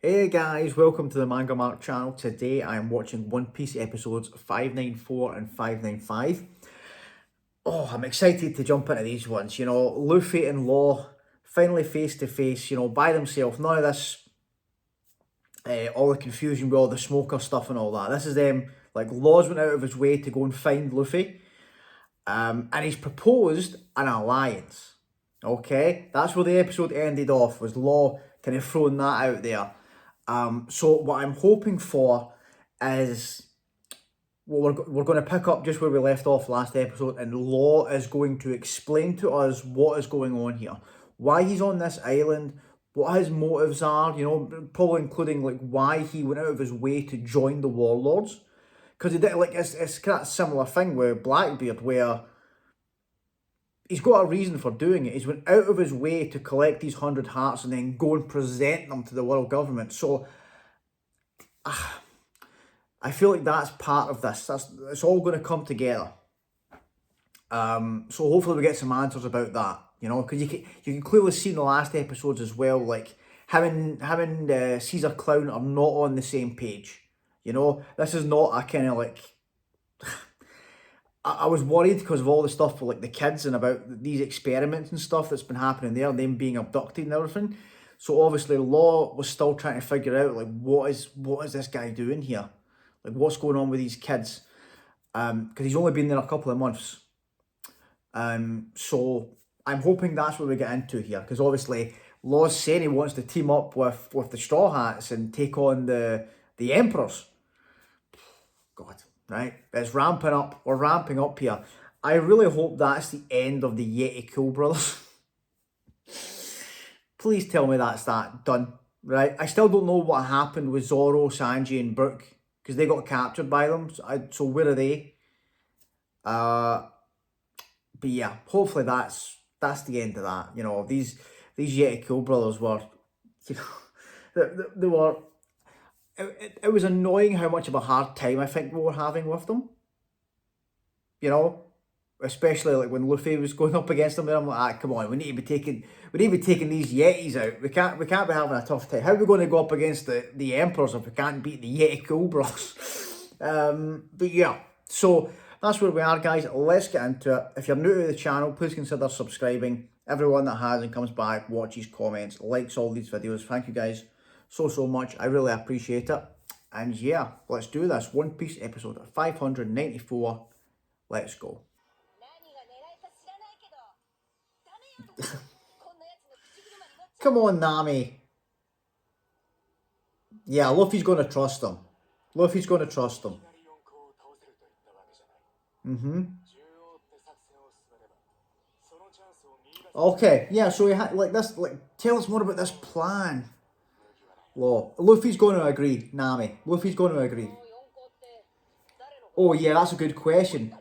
Hey guys, welcome to the MangaMark channel. Today I am watching One Piece episodes 594 and 595. Oh, I'm excited to jump into these ones. You know, Luffy and Law finally face to face, by themselves. None of this, all the confusion with all the smoker stuff and all that. This is them, like Law's went out of his way to go and find Luffy. And he's proposed an alliance. Okay, that's where the episode ended off, was Law kind of throwing that out there. So what I'm hoping for is, well, we're going to pick up just where we left off last episode, and Law is going to explain to us what is going on here, why he's on this island, what his motives are, probably including like why he went out of his way to join the warlords. Because he did, like, it's kind of a similar thing with Blackbeard, where he's got a reason for doing it. He's went out of his way to collect these 100 hearts and then go and present them to the world government. So I feel like that's part of this. It's all going to come together. So hopefully we get some answers about that. Because you can clearly see in the last episodes as well, like him and Caesar Clown are not on the same page. This is not a kind of like. I was worried because of all the stuff with like the kids and about these experiments and stuff that's been happening there, them being abducted and everything. So obviously Law was still trying to figure out like what is this guy doing here? Like what's going on with these kids? Because he's only been there a couple of months. So I'm hoping that's what we get into here. Because obviously Law's saying he wants to team up with the Straw Hats and take on the Emperors. God. Right, it's ramping up. We're ramping up here. I really hope that's the end of the Yeti Cool Brothers. Please tell me that's that done. Right, I still don't know what happened with Zoro, Sanji, and Brook because they got captured by them. So where are they? But yeah, hopefully that's the end of that. These Yeti Cool Brothers were, they were. It was annoying how much of a hard time I think we were having with them. Especially like when Luffy was going up against them. I'm like, come on, we need to be taking these Yetis out. We can't be having a tough time. How are we going to go up against the Emperors if we can't beat the Yeti Cool Bros? But yeah, so that's where we are, guys. Let's get into it. If you're new to the channel, please consider subscribing. Everyone that has and comes back, watches, comments, likes all these videos. Thank you guys so much. I really appreciate it. And yeah, let's do this. One Piece episode 594. Let's go. Come on, Nami. Yeah, Luffy's going to trust him. Luffy's going to trust him. Okay, yeah, so he had, like, this, like, tell us more about this plan. Law. Luffy's going to agree, Nami. Luffy's going to agree. Oh, yeah, that's a good question.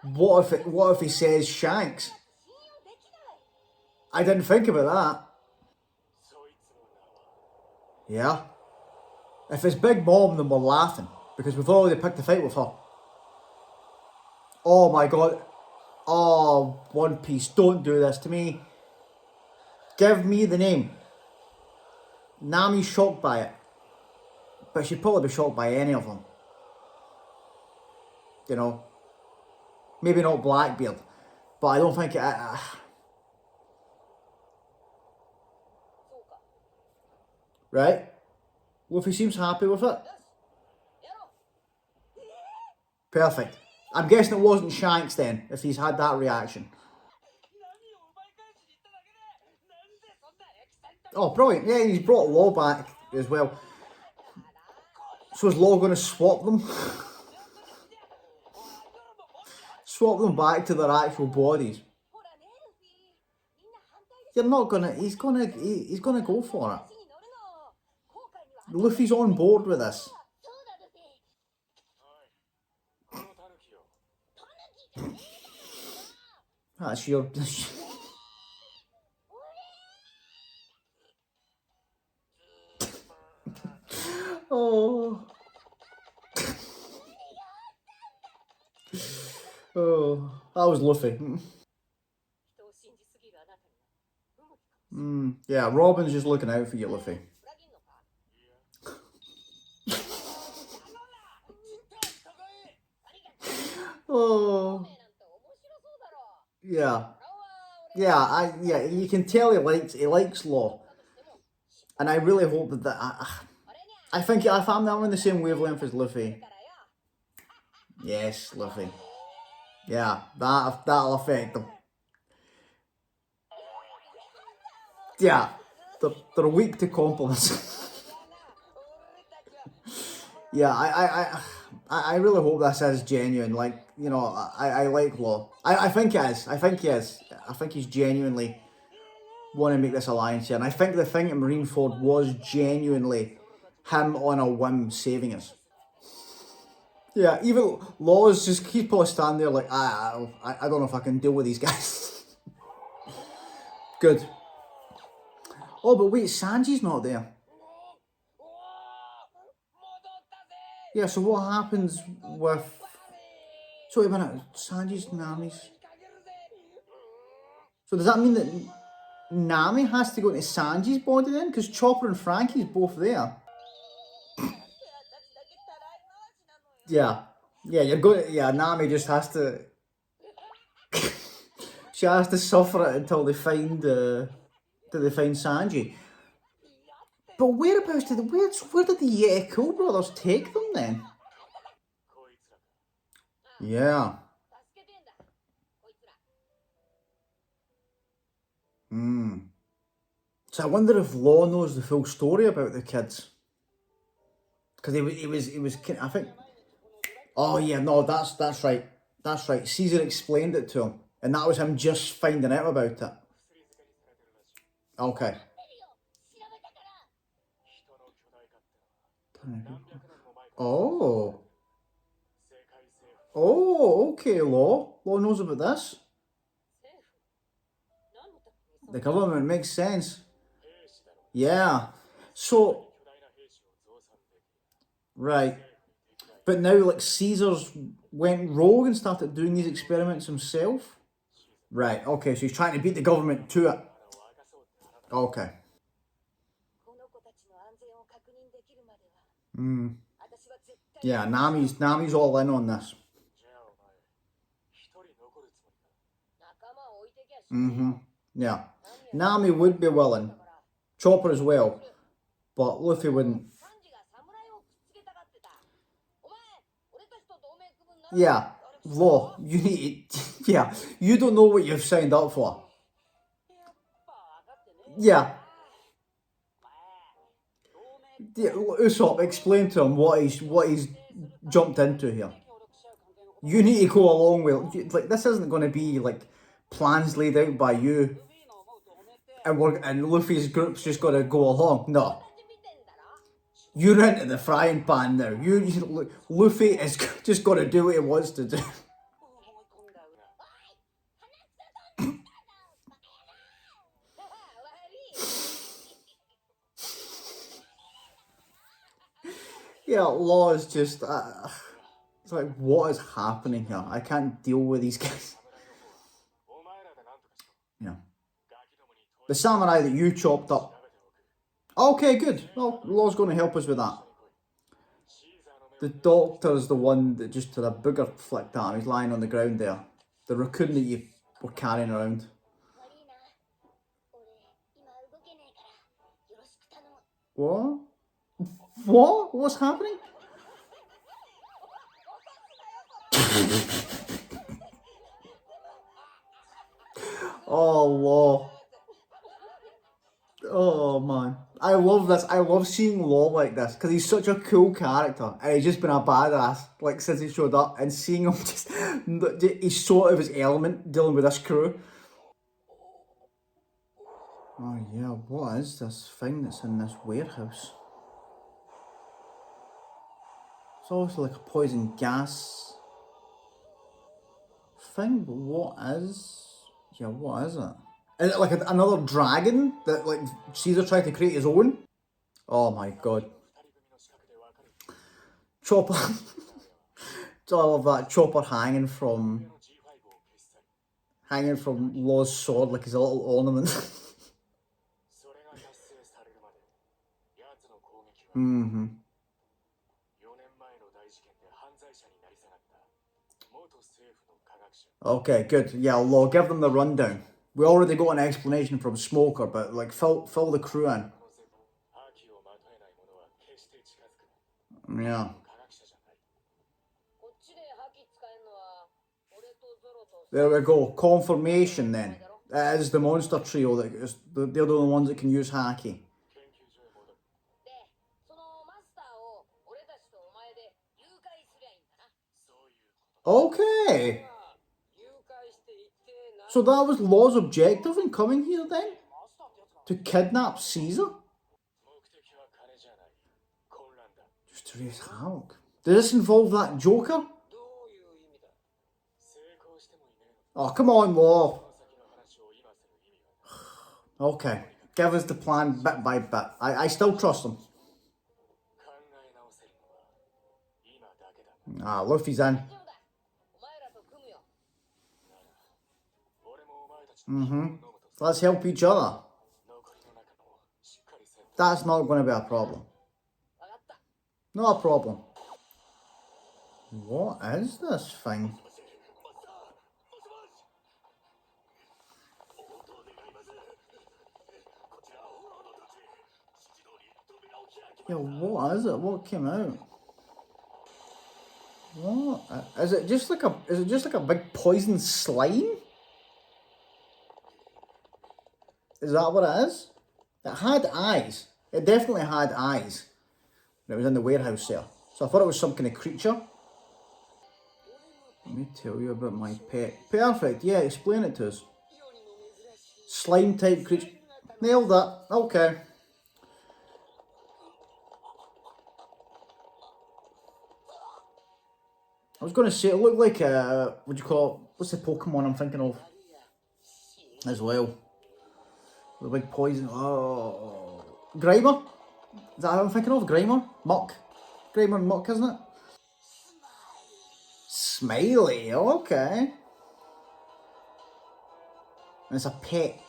What if he says Shanks? I didn't think about that. Yeah. If it's Big Mom, then we're laughing. Because we've already picked a fight with her. Oh my god. Oh, One Piece, don't do this to me. Give me the name. Nami's shocked by it. But she'd probably be shocked by any of them. Maybe not Blackbeard. But I don't think it... Right? Luffy seems happy with it. Perfect. I'm guessing it wasn't Shanks then, if he's had that reaction. Oh, brilliant. Yeah, he's brought Law back as well. So is Law going to swap them? Swap them back to their actual bodies. You're not gonna... He's gonna go for it. Luffy's on board with this. That's your... Oh. Oh, that was Luffy. Yeah, Robin's just looking out for you, Luffy. Oh, yeah. Yeah, you can tell he likes Law. And I really hope that I think if I'm on the same wavelength as Luffy. Yes, Luffy. Yeah, that'll affect them. Yeah, they're weak to compliments. Yeah, I really hope this is genuine. Like, I like Law. I think it is. I think he is. I think he's genuinely want to make this alliance here. And I think the thing at Marineford was genuinely him on a whim saving us. Yeah, even Law's just keep on standing there like, I don't know if I can deal with these guys. Good. Oh, but wait, Sanji's not there. Yeah, so what happens with... So wait a minute, Sanji's, Nami's... So does that mean that Nami has to go into Sanji's body then? Because Chopper and Frankie's both there. Yeah. Yeah, you're going to... Yeah, Nami just has to... She has to suffer it until they find... till they find Sanji. But whereabouts did where did the Yeti brothers take them then? Yeah. Hmm. So I wonder if Law knows the full story about the kids. Because he was I think. Oh yeah, no, that's right. That's right. Caesar explained it to him, and that was him just finding out about it. Okay. Oh. Oh, okay, Law. Law knows about this. The government makes sense. Yeah. So, right. But now, like, Caesar's went rogue and started doing these experiments himself? Right, okay, so he's trying to beat the government to it. Okay. Hmm. Yeah, Nami's all in on this. Mm-hmm. Yeah. Nami would be willing. Chopper as well. But Luffy wouldn't. Yeah. Law, you need to, yeah, you don't know what you've signed up for. Yeah. Yeah, Usopp, explain to him what he's jumped into here. You need to go along with, like, this isn't going to be like plans laid out by you and Luffy's group's just got to go along. No. You're into the frying pan now. Luffy is just got to do what he wants to do. Yeah, Law is just... it's like, what is happening here? I can't deal with these guys. Yeah. The samurai that you chopped up. Okay, good. Well, Law's going to help us with that. The doctor's the one that just had a booger flicked at him. He's lying on the ground there. The raccoon that you were carrying around. What? What? What's happening? Oh, Law. Oh, man. I love this. I love seeing Law like this because he's such a cool character and he's just been a badass like since he showed up, and seeing him just... he's so out of his element dealing with this crew. Oh, yeah. What is this thing that's in this warehouse? It's obviously like a poison gas thing, but what is... Yeah, what is it? Is it like another dragon that like Caesar tried to create his own? Oh my god. Chopper. I love that. Chopper hanging from Law's sword like he's a little ornament. Mm-hmm. Okay, good. Yeah, Law, give them the rundown. We already got an explanation from Smoker, but like fill the crew in. Yeah. There we go. Confirmation then. It is the monster trio that is they're the only ones that can use haki. Okay. So that was Law's objective in coming here then? To kidnap Caesar? Just to raise havoc. Does this involve that Joker? Oh, come on, Law. Okay. Give us the plan bit by bit. I still trust him. Ah, Luffy's in. Let's help each other. That's not going to be a problem. Not a problem. What is this thing? Yeah, what is it? What came out? What is it? Just like a big poison slime? Is that what it is? It had eyes. It definitely had eyes. It was in the warehouse there. So I thought it was some kind of creature. Let me tell you about my pet. Perfect. Yeah, explain it to us. Slime type creature. Nailed that. Okay. I was going to say, it looked like, what do you call it? What's the Pokemon I'm thinking of? As well. The big poison. Oh. Grimer? Is that what I'm thinking of? Grimer? Muck? Grimer and Muck, isn't it? Smiley, okay. And it's a pet.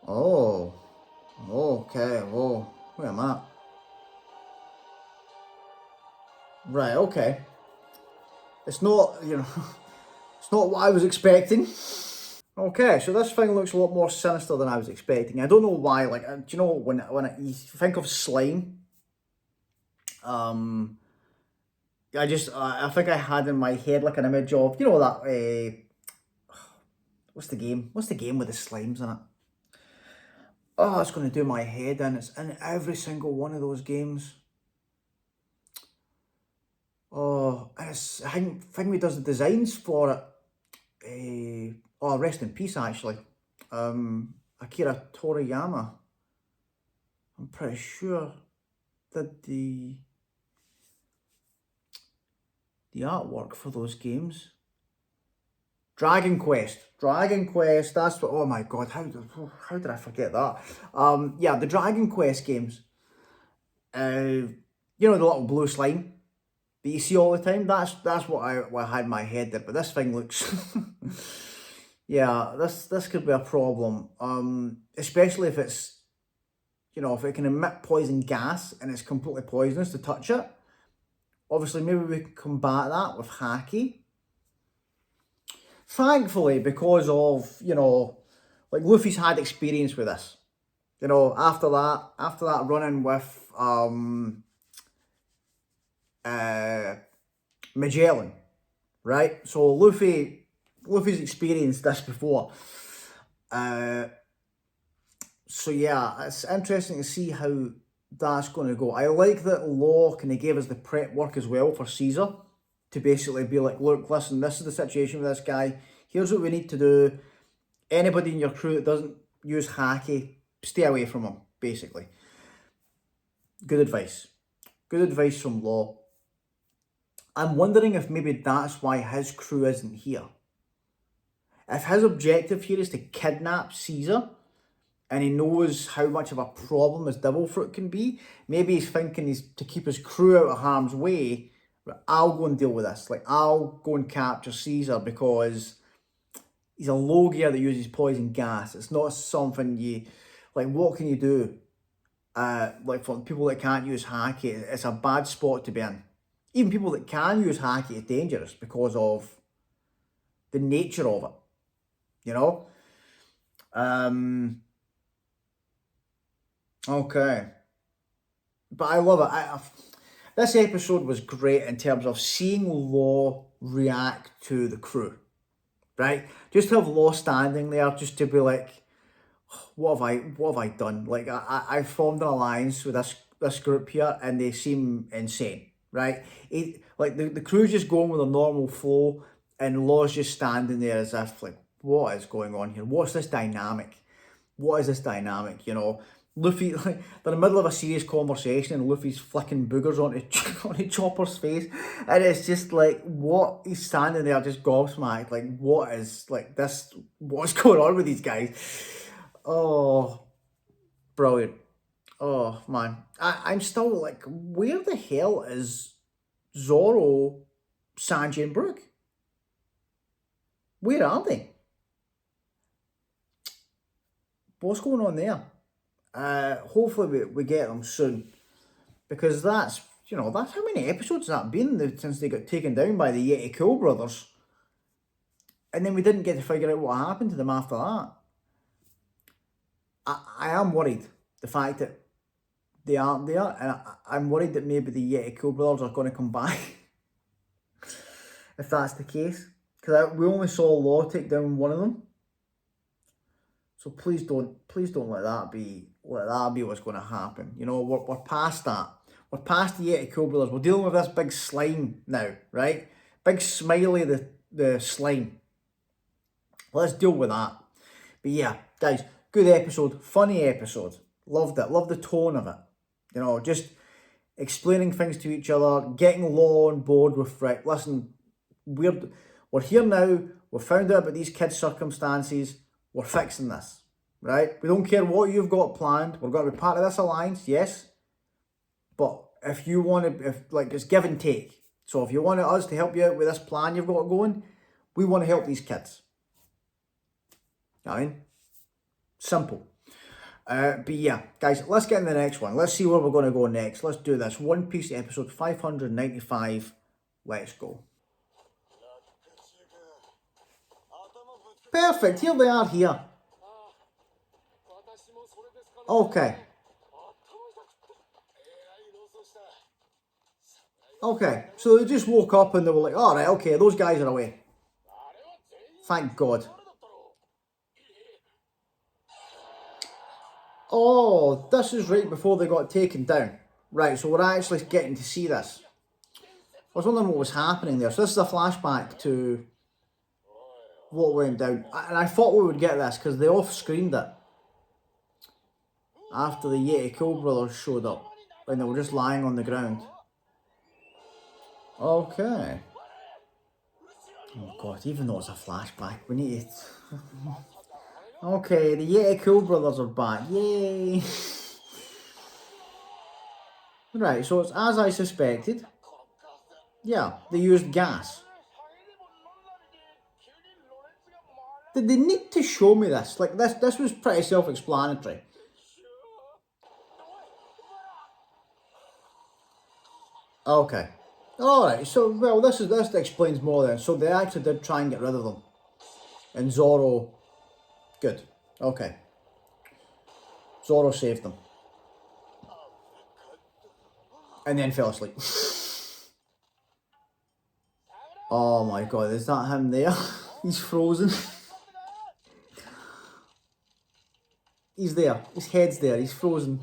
Oh. Okay, whoa. Where am I? Right, okay. It's not, it's not what I was expecting. Okay, so this thing looks a lot more sinister than I was expecting. I don't know why. Like, do you know when you think of slime? I think I had in my head like an image of that. What's the game? What's the game with the slimes in it? Oh, it's going to do my head in. It's in every single one of those games. Oh, I think he does the designs for it. Oh, rest in peace, actually. Akira Toriyama. I'm pretty sure did the artwork for those games. Dragon Quest. That's what. Oh my God, how did I forget that? Yeah, the Dragon Quest games. The little blue slime that you see all the time. That's what I had in my head there. But this thing looks. Yeah, this could be a problem. Especially if it's, if it can emit poison gas and it's completely poisonous to touch it. Obviously, maybe we can combat that with haki. Thankfully, because of, like Luffy's had experience with this. After that run-in with Magellan, right? So Luffy's experienced this before. So yeah, it's interesting to see how that's going to go. I like that Law kind of gave us the prep work as well for Caesar to basically be like, look, listen, this is the situation with this guy. Here's what we need to do. Anybody in your crew that doesn't use haki, stay away from him, basically. Good advice. Good advice from Law. I'm wondering if maybe that's why his crew isn't here. If his objective here is to kidnap Caesar, and he knows how much of a problem his devil fruit can be, maybe he's thinking he's to keep his crew out of harm's way. I'll go and deal with this. Like, I'll go and capture Caesar because he's a Logia that uses poison gas. It's not something what can you do? Like for people that can't use haki, it's a bad spot to be in. Even people that can use haki is dangerous because of the nature of it, you know? Okay. But I love it. This episode was great in terms of seeing Law react to the crew, right? Just to have Law standing there, just to be like, what have I done? Like I formed an alliance with this group here, and they seem insane, right? Like the crew's just going with a normal flow, and Law's just standing there as if like, what is going on here? What's this dynamic? What is this dynamic? You know, Luffy, like, they're in the middle of a serious conversation and Luffy's flicking boogers onto Chopper's face. And it's just like, what? He's standing there just gobsmacked. Like, what is, like, this? What's going on with these guys? Oh, brilliant. Oh, man. I'm still like, where the hell is Zoro, Sanji, and Brook? Where are they? What's going on there? Hopefully we get them soon, because that's, you know, that's how many episodes that been since they got taken down by the Yeti Cool brothers, and then we didn't get to figure out what happened to them after that. I am worried the fact that they aren't there, and I'm worried that maybe the Yeti Cool brothers are going to come back if that's the case, because we only saw Law take down one of them. So please don't let that be what's going to happen. You know, we're past that. We're past the Yeti Cool brothers. We're dealing with this big slime now, right? Big Smiley the slime. Let's deal with that. But yeah, guys, good episode, funny episode. Loved it. Loved the tone of it. You know, just explaining things to each other, getting Law on board with, right, listen, we're here now. We've found out about these kids' circumstances. We're fixing this, right? We don't care what you've got planned. We're going to be part of this alliance, yes. But if you want to, like, it's give and take. So if you want us to help you out with this plan you've got going, we want to help these kids. You know what I mean? Simple. But yeah, guys, let's get in the next one. Let's see where we're going to go next. Let's do this. One Piece episode 595. Let's go. Perfect. Here they are here. Okay. Okay. So they just woke up and they were like, all right, okay, those guys are away. Thank God. Oh, this is right before they got taken down. Right, so we're actually getting to see this. I was wondering what was happening there. So this is a flashback to what went down. And I thought we would get this because they off-screened it after the Yeti Cool brothers showed up and they were just lying on the ground. Okay. Oh God, even though it's a flashback, we need it. Okay, the Yeti Cool brothers are back. Yay! Right, so it's as I suspected. Yeah, they used gas. Did they need to show me this? Like, this was pretty self-explanatory. Okay. Alright, so, well, this explains more then. So they actually did try and get rid of them. And Zoro... Good. Okay. Zoro saved them. And then fell asleep. Oh my God, is that him there? He's frozen. He's there. His head's there. He's frozen.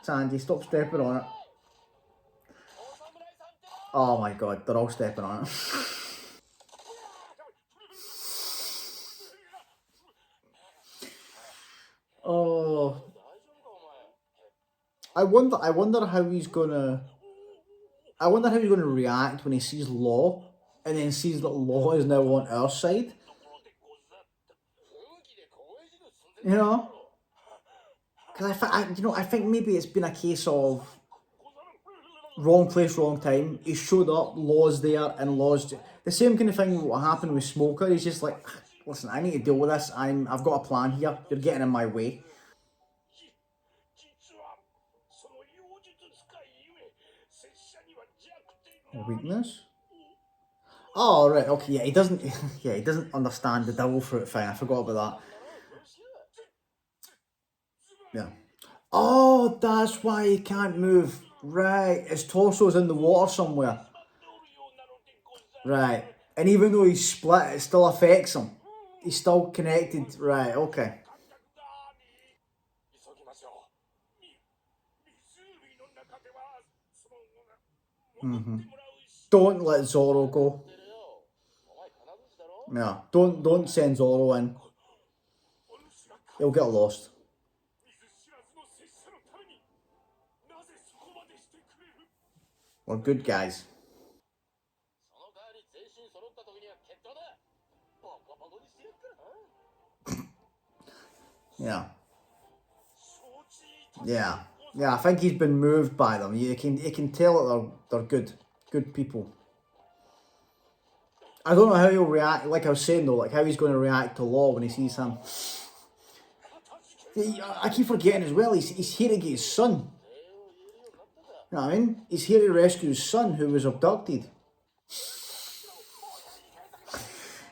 Sandy, stop stepping on it. Oh my God, they're all stepping on it. Oh. I wonder how he's gonna react when he sees Law and then sees that Law is now on our side. You know? Because I think maybe it's been a case of wrong place, wrong time. He showed up, Law's there, and Law's... The same kind of thing what happened with Smoker. He's just like, listen, I need to deal with this. I've got a plan here. You're getting in my way. A weakness? Oh, right, okay, yeah, he doesn't, yeah, he doesn't understand the devil fruit thing, I forgot about that. Yeah. Oh, that's why he can't move. Right, his torso's in the water somewhere. Right, and even though he's split, it still affects him. He's still connected. Right, okay. Don't let Zoro go. Yeah, don't send Zoro in. He'll get lost. We're good guys. Yeah. Yeah. Yeah, I think he's been moved by them. You can tell that they're good people. I don't know how he'll react, like I was saying though, like how he's going to react to Law when he sees him. I keep forgetting as well, he's here to get his son. You know what I mean? He's here to rescue his son who was abducted.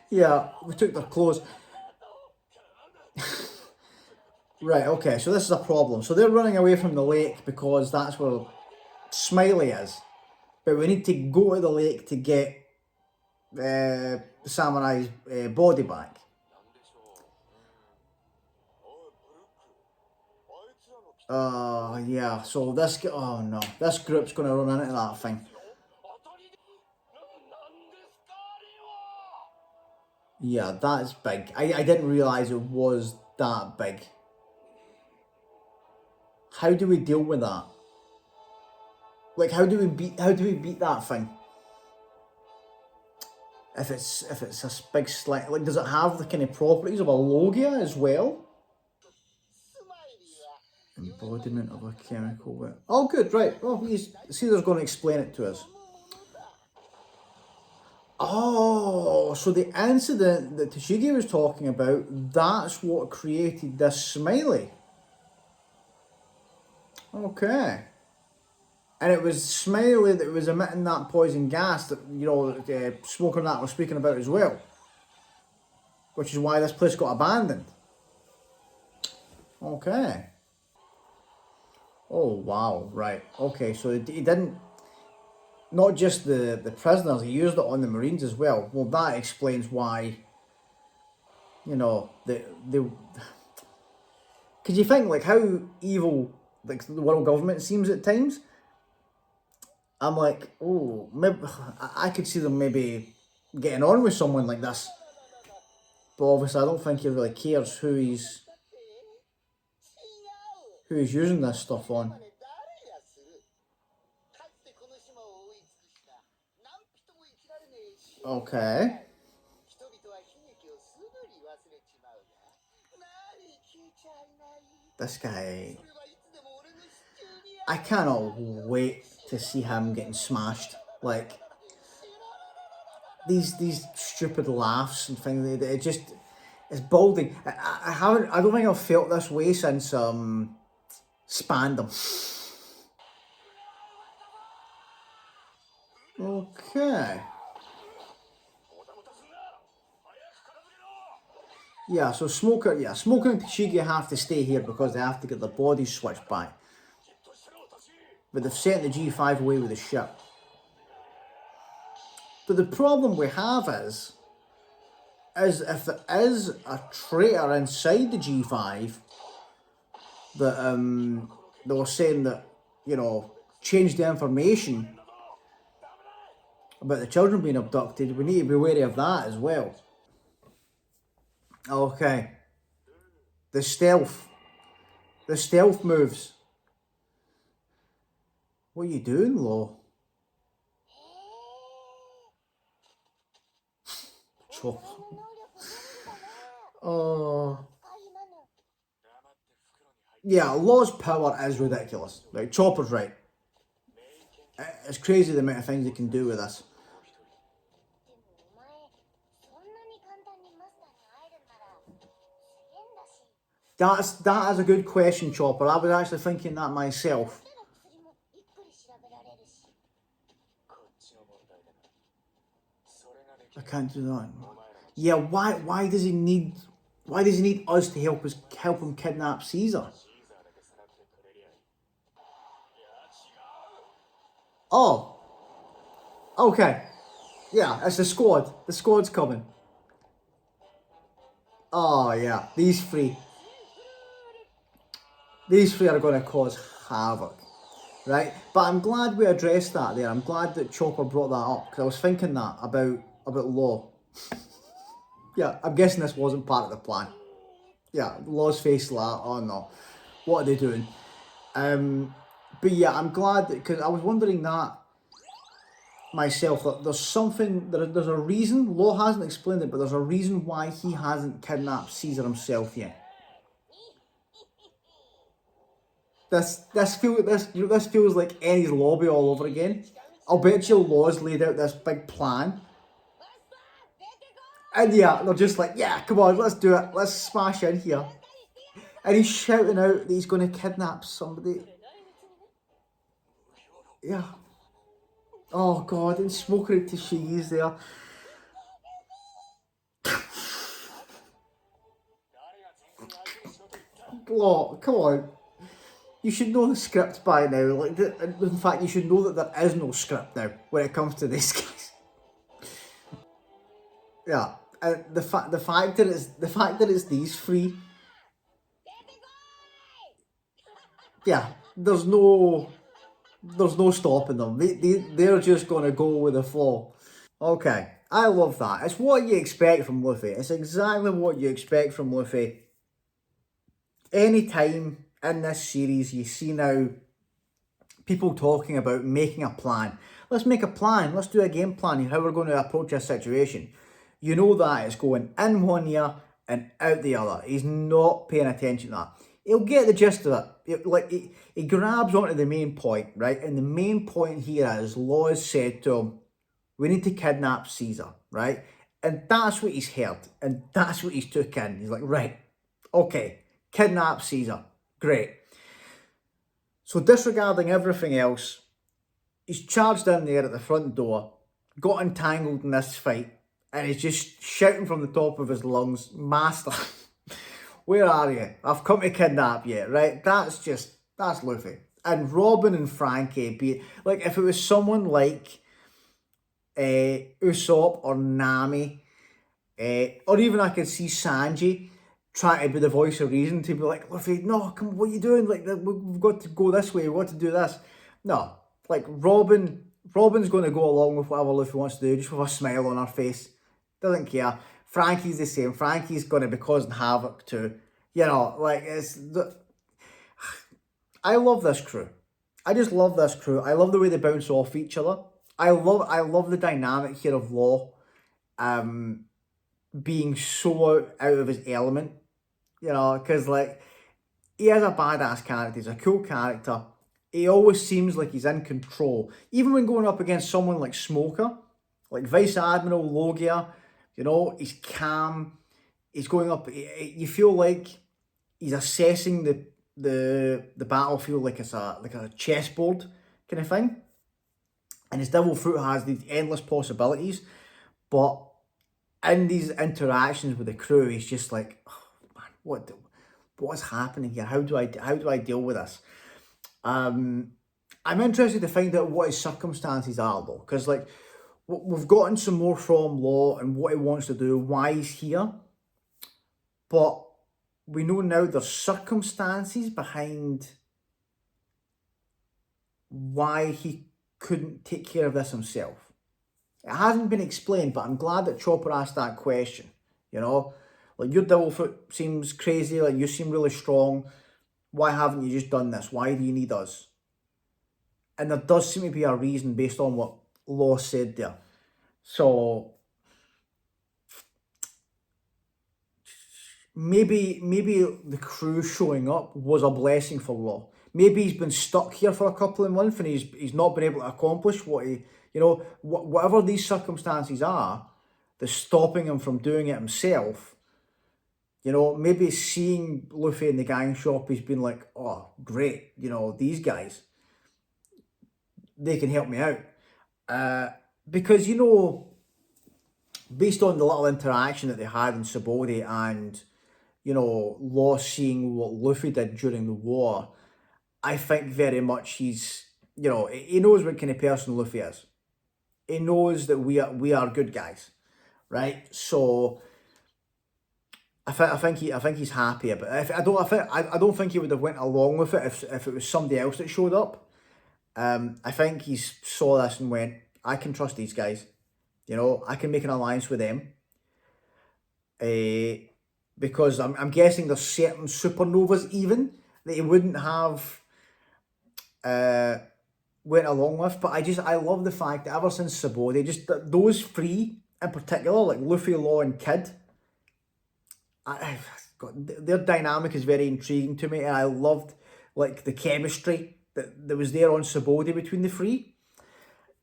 Yeah, we took their clothes. Right, okay, so this is a problem. So they're running away from the lake because that's where Smiley is. But we need to go to the lake to get the samurai's body back. Yeah, so oh no, this group's going to run into that thing. Yeah, that's big. I didn't realise it was that big. How do we deal with that? Like, how do we beat that thing? If it's a big slight, like, does it have the kind of properties of a Logia as well? Embodiment of a chemical. Oh, good, right. Oh, Caesar's going to explain it to us. Oh, so the incident that Tashigi was talking about, that's what created this Smiley. Okay. And it was Smiley that was emitting that poison gas that, Smoker and that was speaking about as well. Which is why this place got abandoned. Okay. Oh, wow, right. Okay, so he didn't, not just the prisoners, he used it on the Marines as well. Well, that explains why, the because you think, like, how evil, like, the world government seems at times. I'm like, oh, maybe I could see them maybe getting on with someone like this. But obviously, I don't think he really cares who he's using this stuff on. Okay. This guy, I cannot wait to see him getting smashed. Like, these stupid laughs and things, it's balding. I don't think I've felt this way since Spandam. Okay. Yeah, so Smoker and Tashigi have to stay here because they have to get their bodies switched back. But they've sent the G5 away with the ship. But the problem we have is if there is a traitor inside the G5 that they were saying that, changed the information about the children being abducted, we need to be wary of that as well. Okay. The stealth moves. What are you doing, Law? Chop. Oh. Yeah, Law's power is ridiculous. Like, Chopper's right. It's crazy the amount of things he can do with this. That is a good question, Chopper. I was actually thinking that myself. I can't do that. Yeah, why does he need us to help him kidnap Caesar? Oh, okay. Yeah, it's the squad. The squad's coming. Oh yeah, these three. These three are going to cause havoc, right? But I'm glad we addressed that there. I'm glad that Chopper brought that up because I was thinking that about Law. Yeah, I'm guessing this wasn't part of the plan. Yeah, Law's face like, oh no, what are they doing? But yeah, I'm glad that because I was wondering that myself that there's something there's a reason. Law hasn't explained it, but there's a reason why he hasn't kidnapped Caesar himself yet. This feels like Eddie's lobby all over again. I'll bet you Law's laid out this big plan. And yeah, they're just like, yeah, come on, let's do it. Let's smash in here. And he's shouting out that he's going to kidnap somebody. Yeah. Oh god, and smoking to Shiggy's there. Law, come on. You should know the script by now. Like, in fact, you should know that there is no script now when it comes to these guys. Yeah, and the fact that it's these three. Yeah, there's no stopping them. They're just gonna go with the flow. Okay, I love that. It's what you expect from Luffy. It's exactly what you expect from Luffy. Anytime in this series you see now people talking about making a plan. Let's make a plan. Let's do a game plan how we're going to approach this situation. You know that it's going in one ear and out the other. He's not paying attention to that. He'll get the gist of it. He grabs onto the main point, right? And the main point here is Law has said to him, we need to kidnap Caesar, right? And that's what he's heard. And that's what he's took in. He's like, right, okay, kidnap Caesar. Great. So disregarding everything else, he's charged in there at the front door, got entangled in this fight, and he's just shouting from the top of his lungs, Master, where are you? I've come to kidnap you, right? That's Luffy. And Robin and Frankie, like if it was someone like Usopp or Nami, or even I could see Sanji trying to be the voice of reason to be like, Luffy, no, come, what are you doing? Like, we've got to go this way. We've got to do this. No, like Robin's going to go along with whatever Luffy wants to do, just with a smile on her face. Doesn't care. Frankie's the same. Frankie's going to be causing havoc too. You know, like I love this crew. I just love this crew. I love the way they bounce off each other. I love the dynamic here of Law, being so out of his element. You know, because like he is a badass character. He's a cool character. He always seems like he's in control. Even when going up against someone like Smoker, like Vice Admiral Logia, you know, he's calm. He's going up. You feel like he's assessing the battlefield like it's a chessboard kind of thing. And his devil fruit has these endless possibilities, but in these interactions with the crew, he's just like, oh, man, what's happening here? How do I deal with this? I'm interested to find out what his circumstances are though, because like we've gotten some more from Law and what he wants to do, why he's here, but we know now there's circumstances behind why he couldn't take care of this himself. It hasn't been explained, but I'm glad that Chopper asked that question. You know, like your devil fruit seems crazy, like you seem really strong. Why haven't you just done this? Why do you need us? And there does seem to be a reason based on what Law said there. So maybe the crew showing up was a blessing for Law. Maybe he's been stuck here for a couple of months and he's not been able to accomplish what he, you know, whatever these circumstances are, that's stopping him from doing it himself. You know, maybe seeing Luffy in the gang shop, he's been like, oh, great, you know, these guys, they can help me out. Because, you know, based on the little interaction that they had in Subodi and, you know, Law seeing what Luffy did during the war, I think very much he's, you know, he knows what kind of person Luffy is. He knows that we are good guys, right? So I think he's happy about it. I don't think he would have went along with it if it was somebody else that showed up. I think he saw this and went, I can trust these guys. You know, I can make an alliance with them. Because I'm guessing there's certain supernovas even that he wouldn't have went along with. But I love the fact that ever since Sabodi, just those three in particular, like Luffy, Law, and Kid, God, their dynamic is very intriguing to me, and I loved like the chemistry that was there on Sabodi between the three.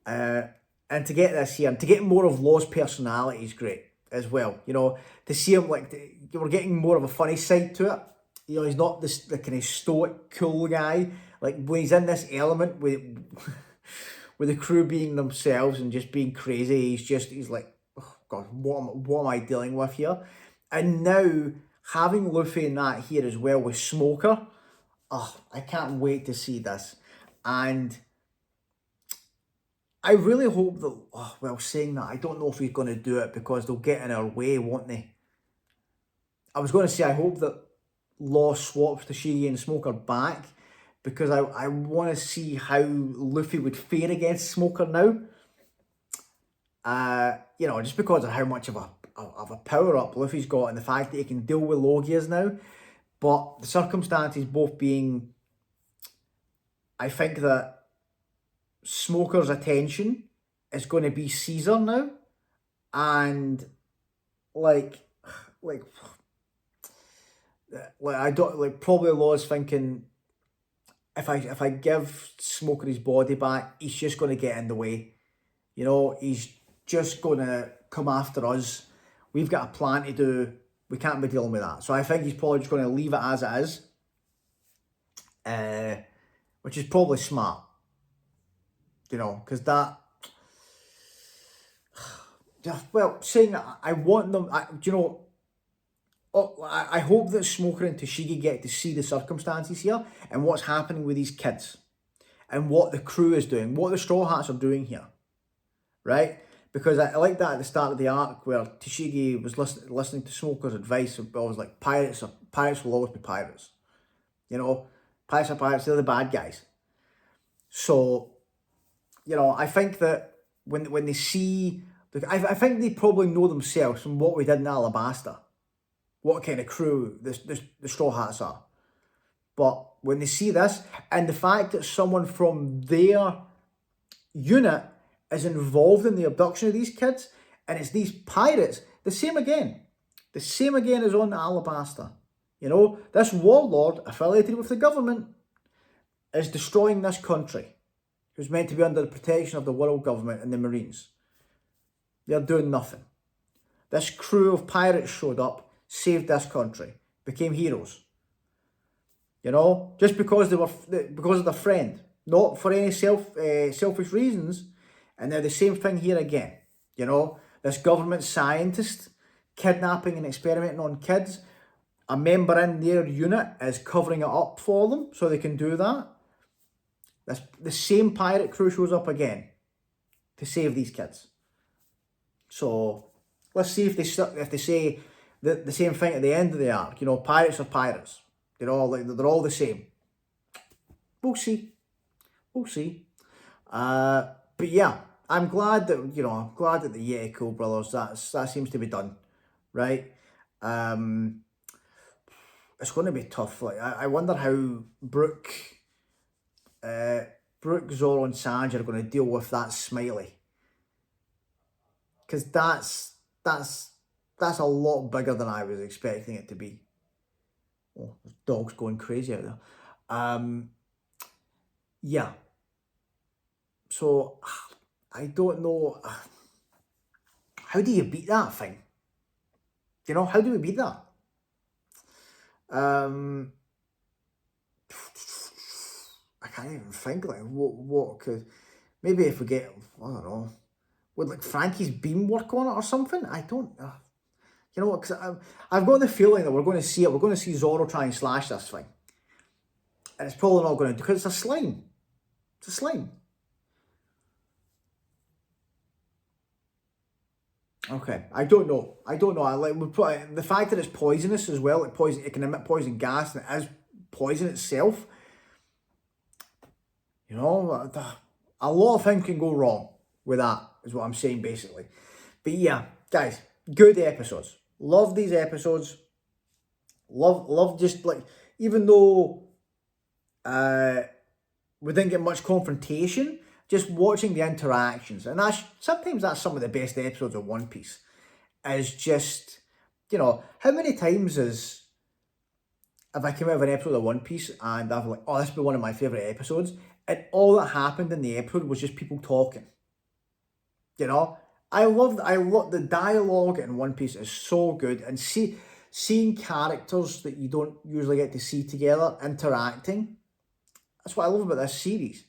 And to get this here, and to get more of Law's personality is great as well. You know, to see him like, we're getting more of a funny side to it. You know, he's not the kind of stoic, cool guy. Like when he's in this element with with the crew being themselves and just being crazy, he's like, oh God, what am I dealing with here? And now having Luffy in that here as well with Smoker, oh, I can't wait to see this. And I really hope that, oh, well, saying that, I don't know if he's going to do it because they'll get in our way, won't they? I was going to say, I hope that Law swaps Tashigi and Smoker back because I want to see how Luffy would fare against Smoker now. You know, just because of how much of a power-up Luffy's got and the fact that he can deal with Logias now. But the circumstances both being, I think that Smoker's attention is going to be Caesar now, and like I don't like probably Law's thinking if I give Smoker his body back, he's just going to get in the way. You know, he's just going to come after us. We've got a plan to do. We can't be dealing with that. So I think he's probably just going to leave it as it is, which is probably smart. You know, because that, well, saying that I want them, do you know, I hope that Smoker and Tashigi get to see the circumstances here and what's happening with these kids and what the crew is doing, what the Straw Hats are doing here, right? Because I like that at the start of the arc where Tashigi was listening to Smoker's advice. I was like, pirates will always be pirates. You know, pirates are pirates, they're the bad guys. So, you know, I think that when they see, I think they probably know themselves from what we did in Alabasta, what kind of crew the Straw Hats are. But when they see this, and the fact that someone from their unit is involved in the abduction of these kids, and it's these pirates, the same again as on Alabasta. You know, this warlord affiliated with the government is destroying this country. Who's meant to be under the protection of the world government and the Marines. They're doing nothing. This crew of pirates showed up, saved this country, became heroes. You know, just because because of their friend, not for any selfish reasons. And now the same thing here again. You know, this government scientist kidnapping and experimenting on kids. A member in their unit is covering it up for them so they can do that. The same pirate crew shows up again to save these kids. So let's see if they say the same thing at the end of the arc. You know, pirates are pirates. They're all the same. We'll see. But yeah, I'm glad that the Yeti brothers that seems to be done, right? It's going to be tough. Like I wonder how Brooke, Zoro, and Sanji are going to deal with that Smiley, because that's a lot bigger than I was expecting it to be. Oh, there's dogs going crazy out there. Yeah. So I don't know. How do you beat that thing? You know, how do we beat that? I can't even think like what could, maybe if we get, I don't know, would like Frankie's beam work on it or something? I don't. You know what? Because I've got the feeling that we're going to see it. We're going to see Zoro try and slash this thing, and it's probably not going to, because it's a slime. It's a slime. Okay, I don't know. I don't know. I like we put the fact that it's poisonous as well. It poison. It can emit poison gas, and it is poison itself. You know, a lot of things can go wrong with that. Is what I'm saying basically. But yeah, guys, good episodes. Love these episodes. Love just like, even though we didn't get much confrontation, just watching the interactions, and sometimes that's some of the best episodes of One Piece. Is just, how many times have I come out of an episode of One Piece and I've like, oh, this will be one of my favourite episodes, and all that happened in the episode was just people talking. I love the dialogue in One Piece is so good, and seeing characters that you don't usually get to see together interacting. That's what I love about this series.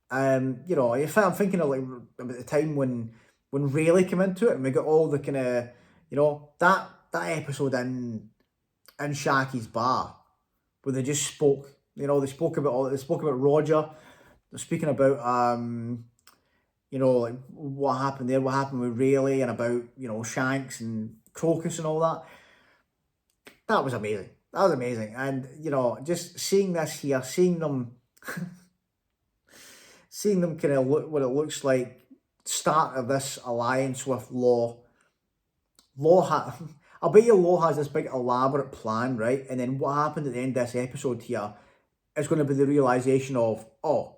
If I'm thinking of like about the time when Rayleigh came into it, and we got all the kind of, that episode in Shaki's bar, where they just spoke. They spoke about Roger. They're speaking about like what happened there, what happened with Rayleigh, and about Shanks and Crocus and all that. That was amazing. That was amazing, and just seeing this here, seeing them kind of look what it looks like, start of this alliance with Law. I bet you Law has this big elaborate plan, right? And then what happened at the end of this episode here is going to be the realization of, oh,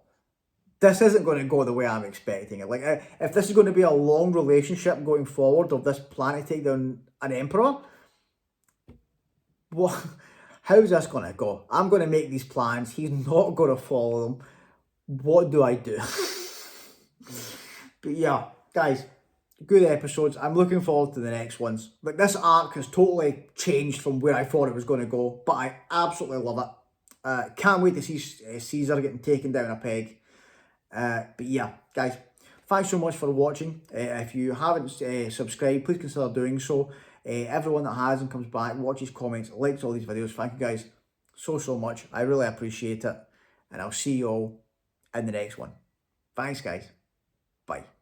this isn't going to go the way I'm expecting it. Like, if this is going to be a long relationship going forward of this plan to take down an emperor, what? How's this going to go? I'm going to make these plans. He's not going to follow them. What do I do? But yeah, guys, good episodes. I'm looking forward to the next ones. Like, this arc has totally changed from where I thought it was going to go, but I absolutely love it. Can't wait to see Caesar getting taken down a peg. But yeah, guys, thanks so much for watching. If you haven't subscribed, please consider doing so. Everyone that has and comes back, watches, comments, likes all these videos, thank you guys so much. I really appreciate it. And I'll see you all in the next one. Thanks, guys. Bye.